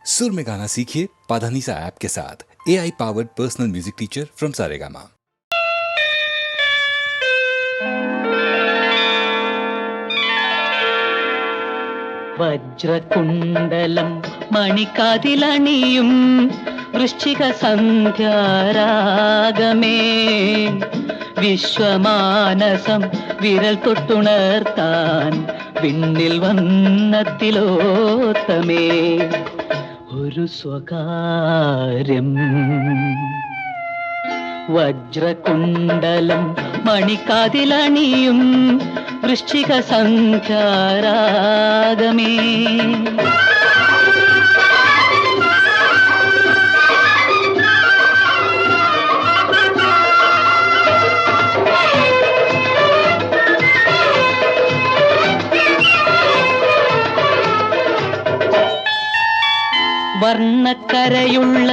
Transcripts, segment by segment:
सुर में गाना सीखिए पाधानीसा ऐप के साथ। AI powered personal music teacher from Saregama. വജ്രകുണ്ടലം മണിക്കാതിലണിയും വൃശ്ചിക സന്ധ്യാരാഗമേ, വിശ്വമാനസം വിരൽ തൊട്ടുണർത്താൻ വിണ്ണിൽ വന്നത്തിലോത്തമേ ഒരു സ്വകാര്യം. വജ്രകുണ്ടലം മണിക്കാതിലണിയും വൃശ്ചിക സന്ധ്യാരാഗമേ. വർണ്ണക്കരയുള്ള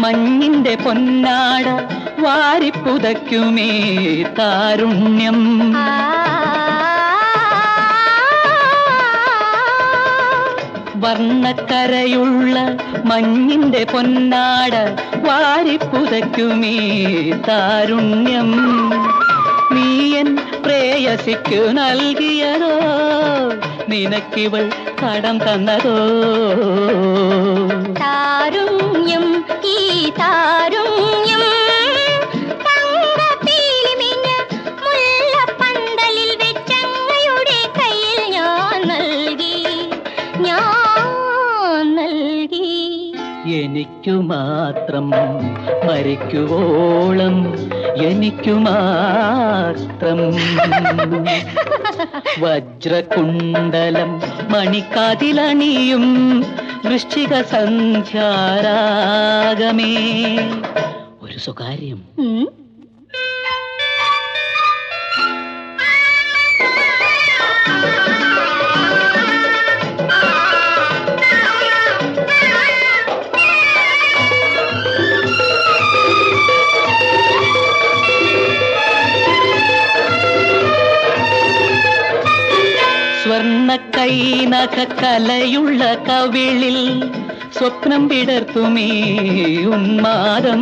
മഞ്ഞിന്റെ പൊന്നാട വാരിപ്പുതയ്ക്കുമേ താരുണ്യം. വർണ്ണക്കരയുള്ള മഞ്ഞിന്റെ പൊന്നാട വാരിപ്പുതയ്ക്കുമേ താരുണ്യം. നീയൻ പ്രേയസിക്കു നൽകിയതോ, നിനക്കിവൾ കടം തന്നതോ? താരുണ്യം ഈ താരുണ്യം തങ്കപ്പീലിമിന് മുല്ലപ്പന്തലിൽ വെച്ചങ്ങയുടെ കയ്യിൽ ഞാൻ നൽകി. എനിക്കു മാത്രം മരിക്കുവോളം, എനിക്കു മാത്രം. വജ്രകുണ്ടലം മണിക്കാതിലണിയും വൃശ്ചിക സന്ധ്യാരാഗമേ ഒരു സ്വകാര്യം. സ്വർണ്ണക്കൈനഖക്കലയുള്ള കവിളിൽ സ്വപ്നം വിടർത്തുമേ ഉന്മാദം.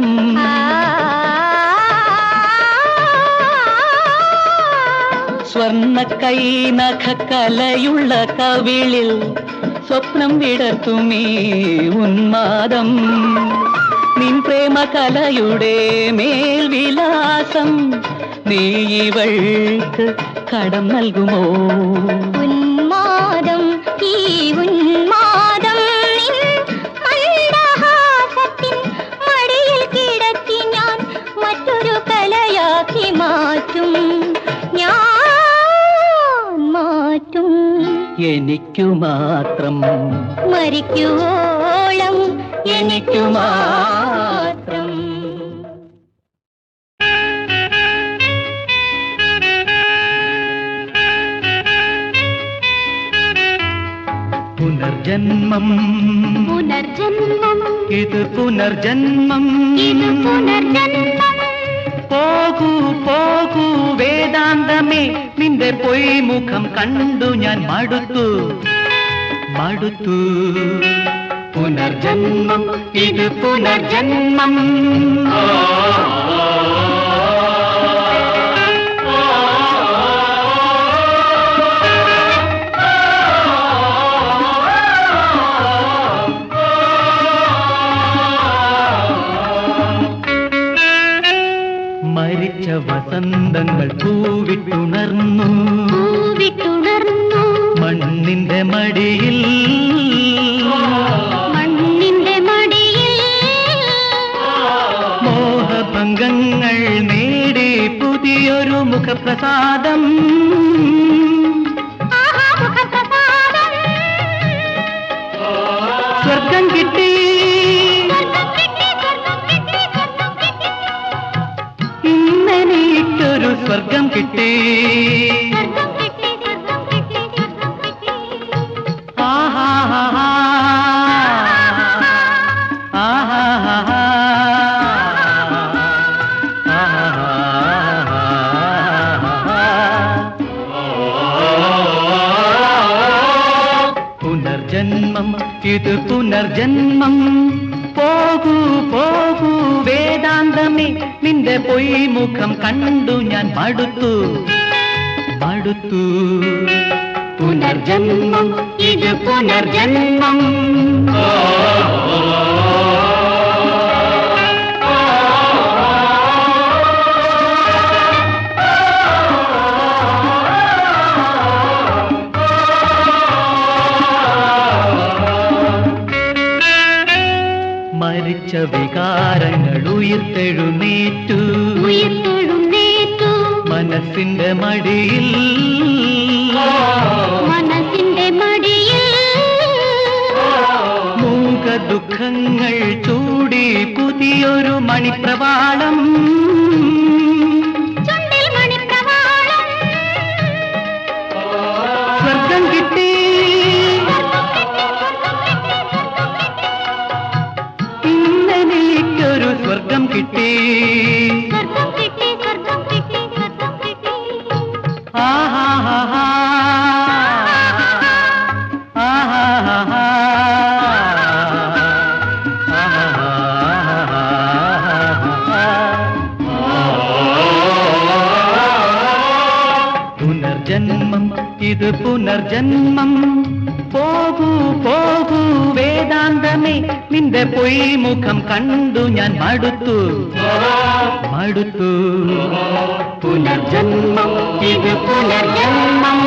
സ്വർണ്ണക്കൈനഖക്കലയുള്ള കവിളിൽ സ്വപ്നം വിടർത്തുമേ ഉന്മാദം. നിൻ പ്രേമകലയുടെ മേൽവിലാസം നീ ഇവൾക്ക് കടം നൽകുമോ? ഉന്മാദം ഈ ഉന്മാദം മന്ദഹാസത്തിൻ മടിയിൽ കിടത്തി ഞാൻ മറ്റൊരു കലയാക്കി മാറ്റും. ഞാൻ മാറ്റും. എനിക്കു മാത്രം മരിക്കുവോളം, എനിക്കു മാത്രം. പുനർജന്മം പുനർജന്മം ഇത് പുനർജന്മം, ഇത് പുനർജന്മം. പോകൂ പോകൂ വേദാന്തമേ, നിന്റെ പൊയ്മുഖം കണ്ടു ഞാൻ മടുത്തു മടുത്തു. പുനർജന്മം ഇത് പുനർജന്മം. മരിച്ച വസന്തങ്ങൾ പൂവിട്ടുണർന്നു മണ്ണിന്റെ മടിയിൽ, മണ്ണിന്റെ മടിയിൽ. മോഹഭംഗങ്ങൾ നേടി പുതിയൊരു മുഖപ്രസാദം. സ്വർഗം കിട്ടി, ഇന്നെനിക്കൊരു സ്വർഗം കിട്ടി. പുനർജന്മം ഇത് പുനർജന്മം. പുനർജന്മം പോകൂ പോകൂ വേദാന്തമേ നിന്റെ പൊയ്മുഖം കണ്ടു ഞാൻ മടുത്തു മടുത്തു പുനർജന്മം ഇത് പുനർജന്മം മരിച്ച വികാരങ്ങൾ ഉയർത്തെഴുന്നേറ്റു മനസ്സിന്റെ മടിയിൽ മൂക ദുഃഖങ്ങൾ ചൂടി പുതിയൊരു മണിപ്രവാളം സ്വർഗം കിട്ടി ഇന്നെനിക്കൊരു സ്വർഗം കിട്ടി പുനർജന്മം ഇത് പുനർജന്മം പോകൂ പോകൂ വേദാന്തമേ നിന്റെ പൊയ്മുഖം കണ്ടു ഞാൻ മടുത്തു മടുത്തു പുനർജന്മം ഇത് പുനർജന്മം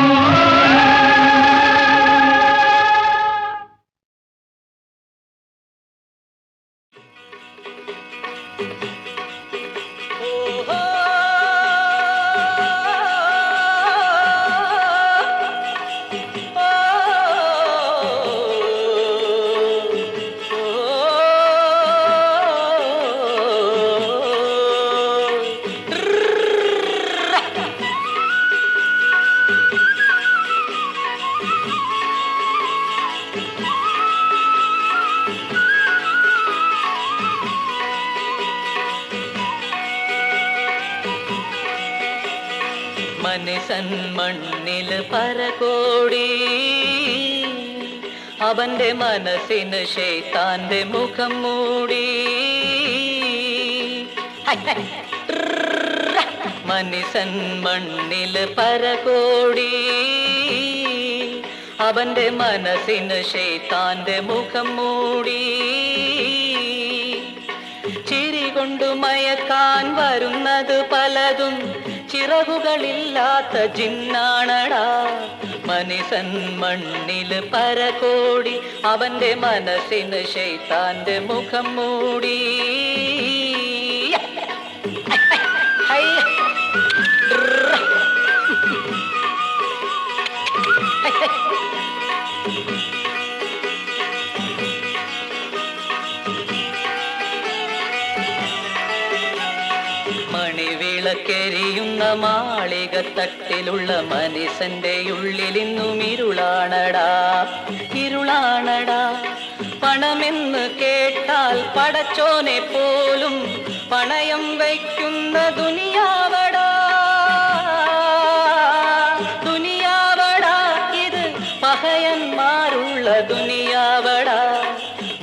മനസ്സൻ മണ്ണിൽ പരകോടി അവന്റെ മനസ്സിന് ശൈത്താന്റെ മുഖം മൂടി മനസ്സൻ മണ്ണിൽ പരകോടി അവന്റെ മനസ്സിന് ശൈത്താന്റെ മുഖം മൂടി ചിരി കൊണ്ടു മയക്കാൻ വരുന്നത് പലതും ചിറകുകളില്ലാത്ത ജിന്നാണടാ മനസ്സൻ മണ്ണില് പരകോടി അവന്റെ മനസ്സിന് ശൈത്താന്റെ മുഖം മൂടി മണിവിളക്കെരിയുന്ന മാളികത്തട്ടിലുള്ള മനസ്സന്റെ ഉള്ളിലിന്നും ഇരുളാണടാ ഇരുളാണടാ പണമെന്ന് കേട്ടാൽ പടച്ചോനെ പോലും പണയം വയ്ക്കുന്ന ദുനിയാവടാ ദുനിയാവടാ ഇത് പഹയന്മാരുള്ള ദുനിയാവടാ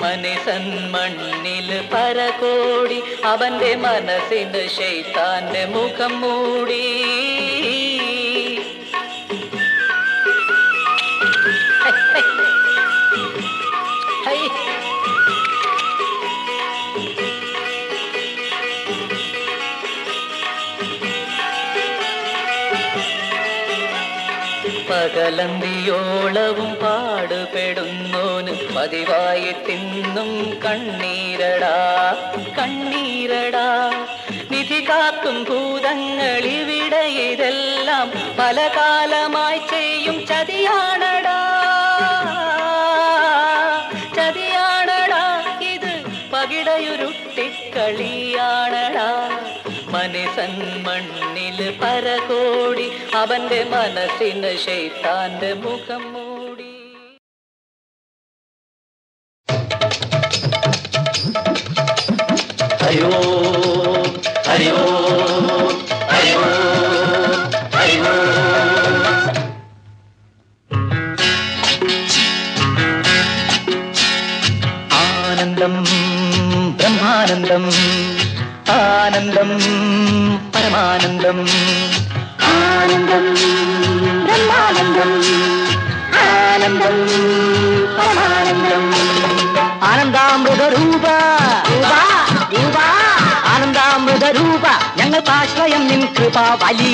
മനസ്സൻ മണ്ണിൽ പരകോടി അവന്റെ മനസ്സിന് ശൈത്താന്റെ മുഖം മൂടി പകലന്തിയോളവും പാടുപെടുന്നോന് പതിവായിട്ടിന്നും കണ്ണീരടാ കണ്ണീരടാ നിധി കാക്കും ഭൂതങ്ങൾ ഇവിടെ ഇതെല്ലാം പല കാലമായി ചെയ്യും ചതിയാണടാ ചതിയാണടാ ഇത് പകിടയുരുട്ടിക്കളിയാണടാ മനസ്സൻ മണ്ണിൽ പരകോടി അവന്റെ മനസ്സിന് ശൈത്താന്റെ മുഖം മൂടി ഹരിയോ ഹരിയോ ഹരിയോ ഹരിയോ ആനന്ദം ബ്രഹ്മാനന്ദം ആനന്ദം പരമാനന്ദം ആനന്ദം ബ്രഹ്മാനന്ദം ആനന്ദം പരമാനന്ദം ആനന്ദാമൃത രൂപ ആനന്ദാമൃത രൂപ ഞങ്ങൾക്ക് ആശ്രയം നിൻ കൃപാ വലി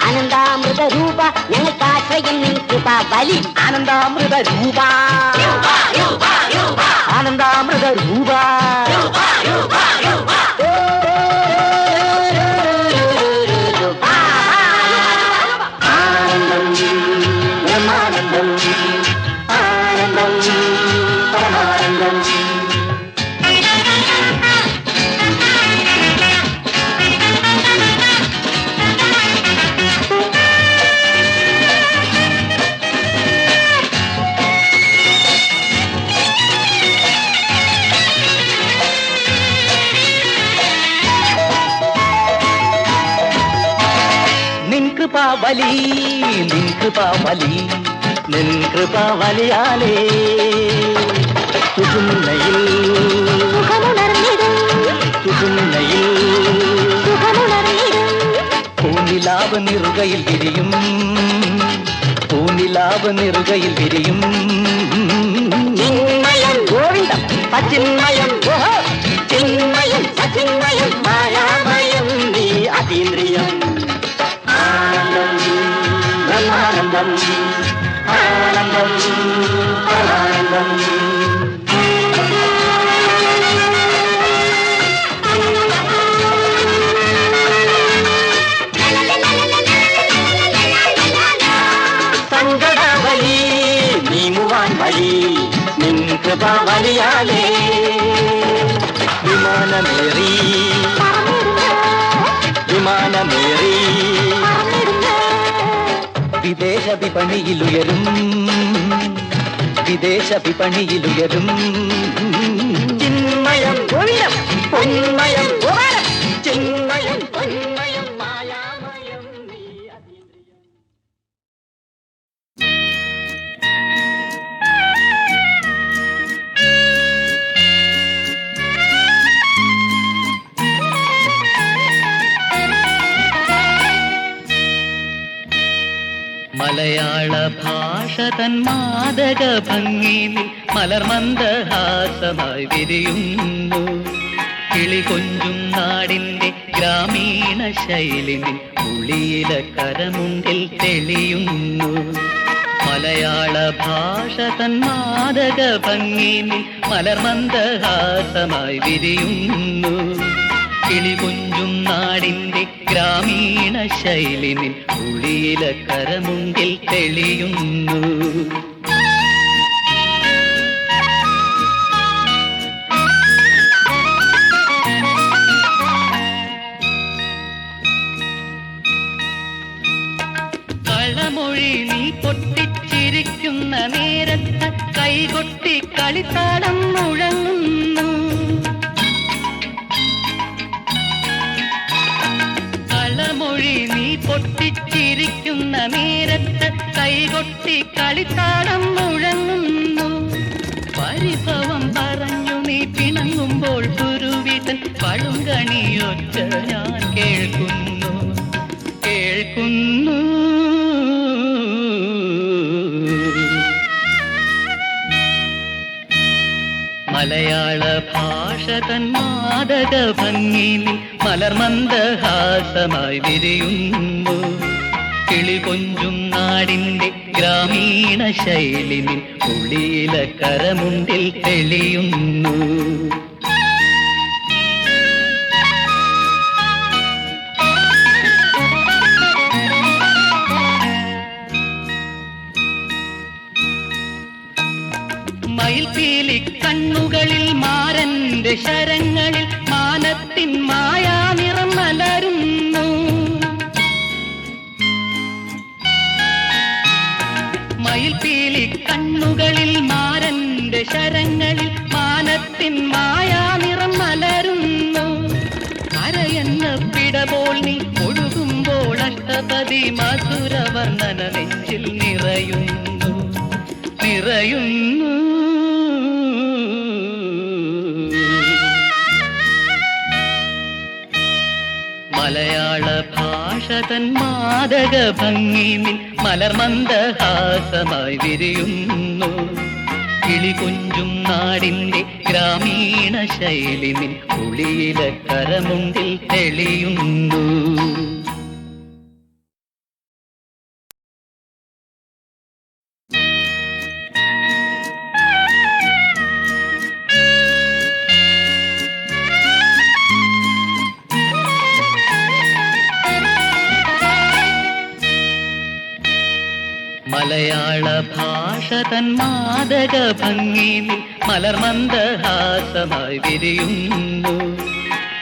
ആനന്ദാമൃത രൂപ ഞങ്ങൾക്ക് ആശ്രയം നിൻ കൃപ വലി ആനന്ദാമൃത രൂപ ആനന്ദാമൃത രൂപ ആനന്ദം ബ്രഹ്മാനന്ദം ആനന്ദം പരമാനന്ദം കൃപാവലി നിൻ കൃപാവലി നിൻ കൃപാവലിയാലേ സുജുമ്നയിൽ സുജുമ്നയിൽ പൂനിലാവ് നിറുകയിൽ വിരിയും പൂനിലാവ് നിറുകയിൽ വിരിയും ഗോവിന്ദം സച്ചിന്മയം ചിന്മയം സച്ചിന്മയം മായാമയം നീ അതീന്ദ്രിയം ആനന്ദം ബ്രഹ്മാനന്ദം ആനന്ദം പരമാനന്ദം സങ്കടവലി നീങ്ങുവാൻ വഴി നിൻ കൃപാവലിയാലേ വിമാനമേറി വിമാനമേറി വിദേശ വിപണിയിലുയരും വിദേശ വിപണിയിലുയരും ചിന്മയം ഗോവിന്ദം പൊന്മയം ഗോപാലം ചിന്മയം പൊന്മയം മായാമയം നീ അതീന്ദ്രിയം. മലയാള ഭാഷ തൻ മാദക ഭംഗിയിൽ മലർമന്ദഹാസമായി വിരിയുന്നു കിളി കൊഞ്ചും നാടിൻ്റെ ഗ്രാമീണ ശൈലിനിൽ ഉളിയില കരമുണ്ടിൽ തെളിയുന്നു മലയാള ഭാഷ തൻ മാദക ഭംഗിയിൽ മലർമന്ദഹാസമായി വിരിയുന്നു കിളി കൊഞ്ചും നാടിൻ്റെ ഗ്രാമീണ ശൈലിനിൽ ഉളിയില കരമുണ്ടിൽ തെളിയുന്നു കളമൊഴി നീ പൊട്ടിച്ചിരിക്കുന്ന നേരത്ത് കൈകൊട്ടി കളിത്താടം മുഴങ്ങുന്നു കളമൊഴി നീ പൊട്ടിച്ചിരിക്കുന്ന നേരത്ത് കൈകൊട്ടി കളിത്താടം മുഴങ്ങുന്നു പരിഭവം പറഞ്ഞു നീ പിണങ്ങുമ്പോൾ ഗുരുവിതൻ പഴുങ്കണിയൊച്ച ഞാൻ കേൾക്കുന്നു കേൾക്കുന്നു മലയാള ഭാഷ തൻ മാദക ഭംഗിയിൽ മലർമന്ദഹാസമായി വിരിയുന്നു കിളി കൊഞ്ചും നാടിൻ്റെ ഗ്രാമീണ ശൈലിനിൽ ഉളിയില കരമുണ്ടിൽ തെളിയുന്നു മയിൽപീലി കണ്ണുകളിൽ മാരന്റെ ശരങ്ങളിൽ മാനത്തിൻ മായാനിറം മലരുന്നു മയിൽപീലി കണ്ണുകളിൽ മാരന്റെ ശരങ്ങളിൽ മാനത്തിൻ മായാനിറം മലരുന്നു അരയെന്ന പിടപോൾ നീ ഒഴുകുമ്പോൾ അഷ്ടപതി മധുരവർണ്ണന നെഞ്ചിൽ നിറയുന്നു നിറയുന്നു തൻ മാദക ഭംഗി നിൻ മലർമന്ദഹാസമായി വിരിയുന്നു. കിളികൊഞ്ചും നാടിന്റെ ഗ്രാമീണ ശൈലി നിൻ കുളിയില കരമുണ്ടിൽ തെളിയുന്നു. മലയാള ഭാഷ തൻ മാദക ഭംഗി മലർമന്ദഹാസമായി വിരിയുന്നു.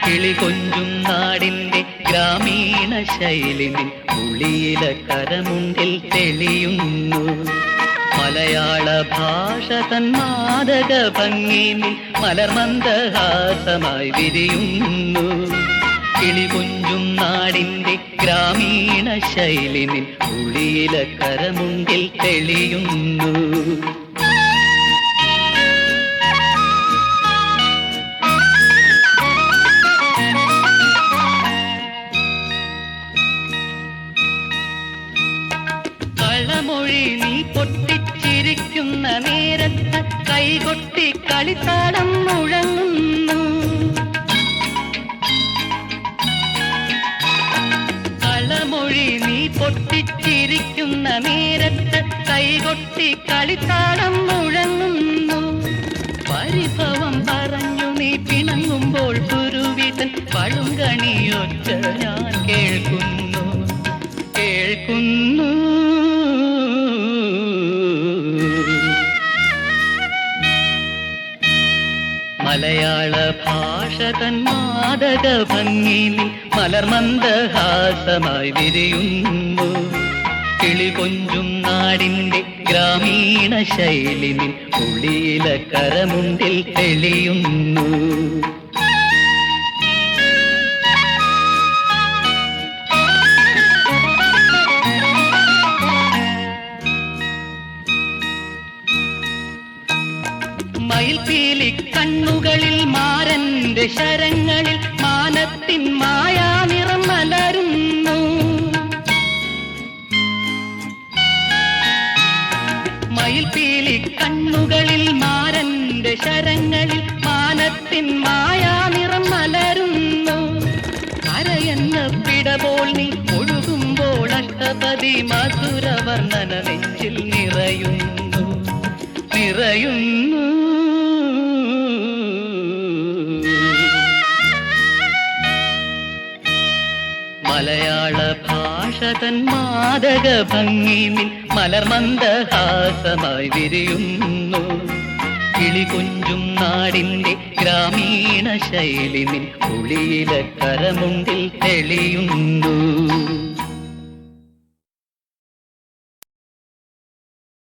കിളികൊഞ്ചും നാടിന്റെ ഗ്രാമീണ ശൈലി ഉളിയില കരമുണ്ടിൽ തെളിയുന്നു. മലയാള ഭാഷ തൻ മാദക ഭംഗി മലർമന്ദഹാസമായി വിരിയുന്നു. കിളികൊഞ്ചും നാടിന്റെ ഗ്രാമീണ ശൈലി ഉളിയില കരമുണ്ടിൽ തെളിയുന്നു. കളമൊഴി നീ പൊട്ടിച്ചിരിക്കുന്ന നേരത്ത് കൈകൊട്ടി കളിത്താളം മുഴങ്ങുന്നു. കളമൊഴി നീ പൊട്ടിച്ചിരിക്കുന്ന നേരത്ത് കൈകൊട്ടി കളിത്താളം മുഴങ്ങുന്നു. പരിഭവം പറഞ്ഞു നീ പിണങ്ങുമ്പോൾ ഗുരുവിതൻ പളുങ്കണിയൊച്ച ഞാൻ കേൾക്കുന്നു കേൾക്കുന്നു. മലയാള ഭാഷ തൻ മാദക ഭംഗി മലർമന്ദഹാസമായി വിരിയുന്നു. കിളികൊഞ്ചും നാടിന്റെ ഗ്രാമീണ ശൈലി ഉളിയില കരമുണ്ടിൽ തെളിയുന്നു. മയിൽപീലി കണ്ണുകളിൽ മാരന്റെ ശരങ്ങളിൽ മാനത്തിൻ മായാനിറം മലരുന്നു. മയിൽപീലി കണ്ണുകളിൽ മാരന്റെ ശരങ്ങളിൽ മാനത്തിൻ മായാനിറം മലരുന്നു. കരയെന്ന പിടപോൽ നീ ഒഴുകുമ്പോൾ അഷ്ടപതി മധുരവർണ്ണന നെഞ്ചിൽ നിറയുന്നു നിറയുന്നു. മലയാള ഭാഷ തൻ മാദക ഭംഗി മലർമന്ദഹാസമായി വിരിയുന്നു. കിളികൊഞ്ചും നാടിന്റെ ഗ്രാമീണ ശൈലി ഉളിയില കരമുണ്ടിൽ തെളിയുന്നു.